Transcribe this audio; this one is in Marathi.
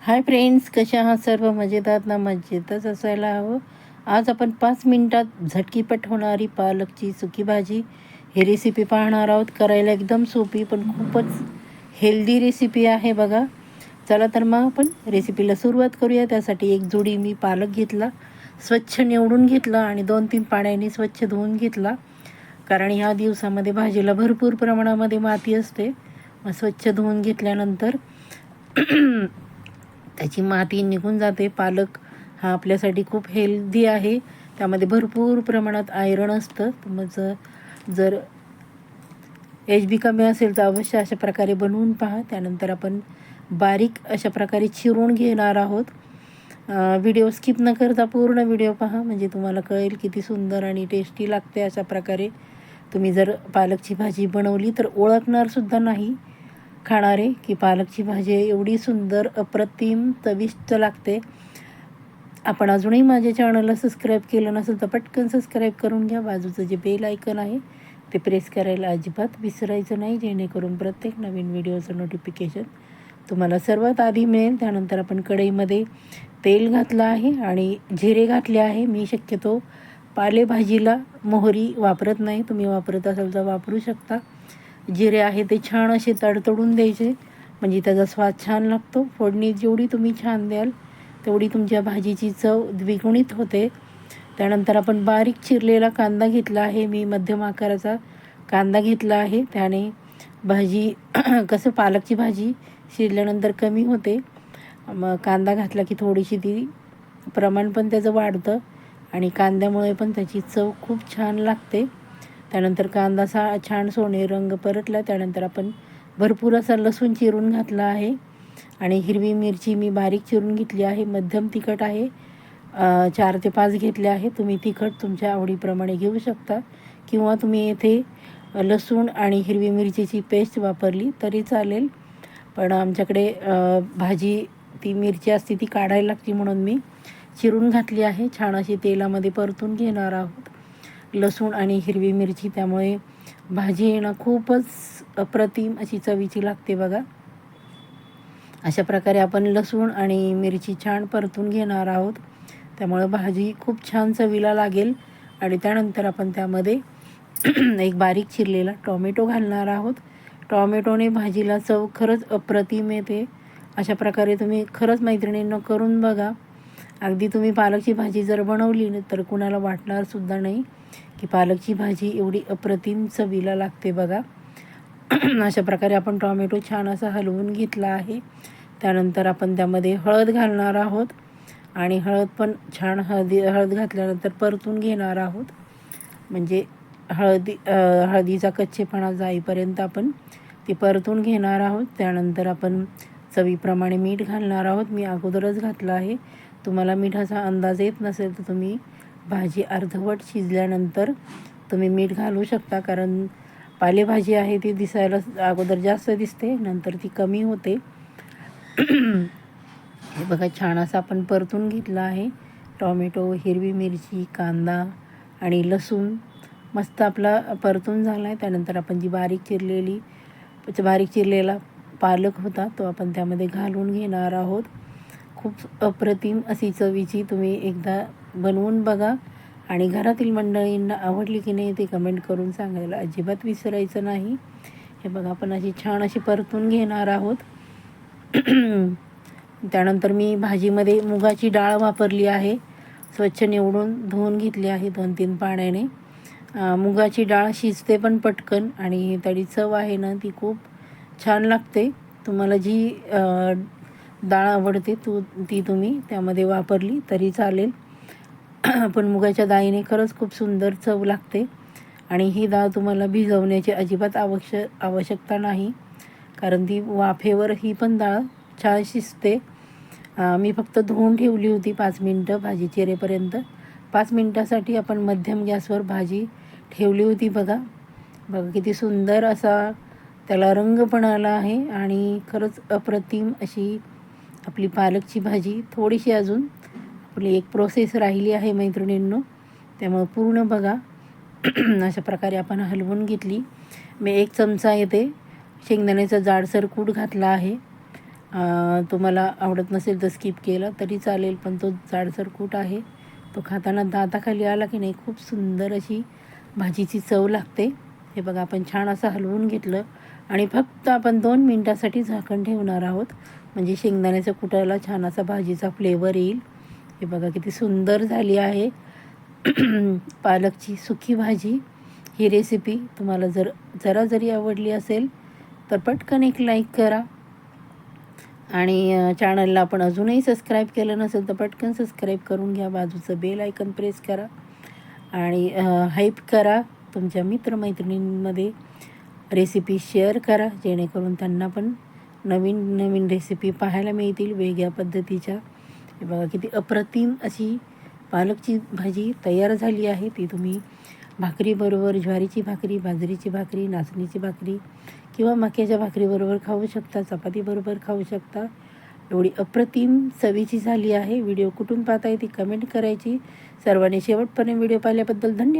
हाय फ्रेंड्स, कशा आहात सर्व? मजेतात ना? मजेतच असायला हवं. आज आपण 5 मिनिटात झटकीपट होणारी पालकची सुकी भाजी ही रेसिपी पाहणार आहोत. करायला एकदम सोपी पण खूपच हेल्दी रेसिपी आहे बघा. चला तर मग आपण रेसिपीला सुरुवात करूया. त्यासाठी एक जुडी मी पालक घेतला, स्वच्छ निवडून घेतला आणि 2-3 पाण्याने स्वच्छ धुवून घेतला. कारण ह्या दिवसामध्ये भाजीला भरपूर प्रमाणामध्ये माती असते. मग स्वच्छ धुवून घेतल्यानंतर त्याची माती निघून जाते. पालक हा आपल्यासाठी खूप हेल्दी आहे. त्यामध्ये भरपूर प्रमाणात आयरन असतं. मग जर HB कमी असेल तर अवश्य अशा प्रकारे बनवून पहा. त्यानंतर आपण बारीक अशा प्रकारे चिरून घेणार आहोत. व्हिडिओ स्किप न करता पूर्ण व्हिडिओ पहा, म्हणजे तुम्हाला कळेल किती सुंदर आणि टेस्टी लागते. अशा प्रकारे तुम्ही जर पालकची भाजी बनवली तर ओळखणारसुद्धा नाही खाणारे की पालकची भाजी एवढी सुंदर, अप्रतिम, चविष्ट लागते. आपण अजूनही माझ्या चॅनलला सबस्क्राईब केलं नसेल तर पटकन सबस्क्राईब करून घ्या. बाजूचं जे बेल आयकन आहे ते प्रेस करायला अजिबात विसरायचं नाही, जेणेकरून प्रत्येक नवीन व्हिडिओचं नोटिफिकेशन तुम्हाला सर्वात आधी मिळेल. त्यानंतर आपण कढईमध्ये तेल घातलं आहे आणि जिरे घातले आहे. मी शक्यतो पालेभाजीला मोहरी वापरत नाही, तुम्ही वापरत असाल तर वापरू शकता. जिरे आहे ते छान असे तडतडून द्यायचे, म्हणजे त्याचा स्वाद छान लागतो. फोडणी जेवढी तुम्ही छान द्याल तेवढी तुमच्या भाजीची चव द्विगुणित होते. त्यानंतर आपण बारीक चिरलेला कांदा घेतला आहे. मी मध्यम आकाराचा कांदा घेतला आहे. त्याने भाजी कसं पालकची भाजी शिजल्यानंतर कमी होते. मग कांदा घातला की थोडीशी ती प्रमाण पण त्याचं वाढतं आणि कांद्यामुळे पण त्याची चव खूप छान लागते. त्यानंतर कांदा छान सोनेरी रंग परतला. त्यानंतर आपण भरपूर असा लसूण चिरून घातला आहे आणि हिरवी मिरची मी बारीक चिरून घेतली आहे. मध्यम तिखट आहे, 4 ते 5 घेतले आहे. तुम्ही तिखट तुमच्या आवडीप्रमाणे घेऊ शकता किंवा तुम्ही येथे लसूण आणि हिरवी मिरचीची पेस्ट वापरली तरी चालेल. पण आमच्याकडे भाजी ती मिरची असते ती काढायला लागते, म्हणून मी चिरून घातली आहे. छान अशी तेलामध्ये परतून घेणार आहोत लसूण आणि हिरवी मिरची. त्यामुळे भाजी येणं खूपच अप्रतिम अशी चवीची लागते बघा. अशा प्रकारे आपण लसूण आणि मिरची छान परतून घेणार आहोत. त्यामुळे भाजी खूप छान चवीला लागेल. आणि त्यानंतर आपण त्यामध्ये एक बारीक चिरलेला टॉमॅटो घालणार आहोत. टॉमॅटोने भाजीला चव खरंच अप्रतिम येते. अशा प्रकारे तुम्ही खरंच मैत्रिणींनो करून बघा. अगदी तुम्ही पालकची भाजी जर बनवली तर कुणाला वाटणारसुद्धा नाही की पालकची भाजी एवढी अप्रतिम चवीला लागते बघा. अशा प्रकारे आपण टॉमॅटो छान असा हलवून घेतला आहे. त्यानंतर आपण त्यामध्ये हळद घालणार आहोत आणि हळद पण छान हळद घातल्यानंतर परतून घेणार आहोत, म्हणजे हळदीचा कच्चेपणा जाईपर्यंत आपण ती परतून घेणार आहोत. त्यानंतर आपण चवीप्रमाणे मीठ घालणार आहोत. मी अगोदरच घातलं आहे. तुम्हाला मिठाचा अंदाज येत नसेल तर तुम्ही भाजी अर्धवट शिजल्यानंतर तुम्ही मीठ घालू शकता, कारण पालेभाजी आहे ती दिसायला अगोदर जास्त दिसते, नंतर ती कमी होते. हे बघा, छान असं आपण परतून घेतलं आहे. टॉमॅटो, हिरवी मिरची, कांदा आणि लसूण मस्त आपला परतून झाला आहे. त्यानंतर आपण जी बारीक चिरलेला पालक होता तो आपण त्यामध्ये घालून घेणार आहोत. खूप अप्रतिम अशी चवीची तुम्ही एकदा बनवून बघा आणि घरातील मंडळींना आवडली की नाही ते कमेंट करून सांगायला अजिबात विसरायचं नाही. हे बघा, आपण अशी छान अशी परतून घेणार आहोत. त्यानंतर मी भाजीमध्ये मुगाची डाळ वापरली आहे. स्वच्छ निवडून धुवून घेतली आहे 2-3 पाण्याने. मुगाची डाळ शिजते पण पटकन आणि त्याची चव आहे ना ती खूप छान लागते. तुम्हाला जी डाळ आवडते ती तुम्ही त्यामध्ये वापरली तरी चालेल. पण मुगाच्या डाळीने खरंच खूप सुंदर चव लागते आणि ही डाळ तुम्हाला भिजवण्याची अजिबात आवश्यकता नाही, कारण ती वाफेवर ही पण डाळ छान शिजते. मी फक्त धुवून ठेवली होती 5 मिनटं भाजी चिरेपर्यंत. 5 मिनटासाठी आपण मध्यम गॅसवर भाजी ठेवली होती बघा. किती सुंदर असा त्याला रंग पण आला आहे आणि खरंच अप्रतिम अशी आपली पालकची भाजी. थोडीशी अजून आपली एक प्रोसेस राहिली आहे मैत्रिणींनो, त्यामुळे पूर्ण बघा. अशा प्रकारे आपण हलवून घेतली. मी 1 चमचा येते शेंगदाण्याचा जाडसर कूट घातला आहे तुम्हाला आवडत नसेल तर स्किप केला तरी चालेल, पण तो जाडसर कूट आहे. तो खाताना दाताखाली आला की नाही खूप सुंदर अशी भाजीची चव लागते. हे बघा आपण छान असं हलवून घेतलं आणि फक्त आपण 2 मिनटासाठी झाकण ठेवणार आहोत, म्हणजे शेंगदाण्याच्या कुटाला छान असा भाजीचा फ्लेवर येईल. हे बघा किती सुंदर झाली आहे पालकची सुकी भाजी. ही रेसिपी तुम्हाला जरा जरी आवडली असेल तर पटकन एक लाईक करा आणि चॅनलला आपण अजूनही सबस्क्राईब केलं नसेल तर पटकन सबस्क्राईब करून घ्या. बाजूचं बेल आयकन प्रेस करा आणि हाईप करा. तुमच्या मित्रमैत्रिणींमध्ये रेसिपी शेअर करा, जेणेकरून त्यांना पण नवीन नवीन रेसिपी पाहायला मिळतील वेगळ्या पद्धतीच्या. हे बघा किती अप्रतिम अशी पालकची भाजी तयार झाली आहे. ती तुम्ही भाकरीबरोबर, ज्वारीची भाकरी, बाजरीची भाकरी, नाचणीची भाकरी किंवा मक्याच्या भाकरीबरोबर खाऊ शकता, चपातीबरोबर खाऊ शकता. एवढी अप्रतिम चवीची झाली आहे. व्हिडिओ कुठून पाहताय ती कमेंट करायची. सर्वांनी शेवटपर्यंत व्हिडिओ पाहिल्याबद्दल धन्यवाद.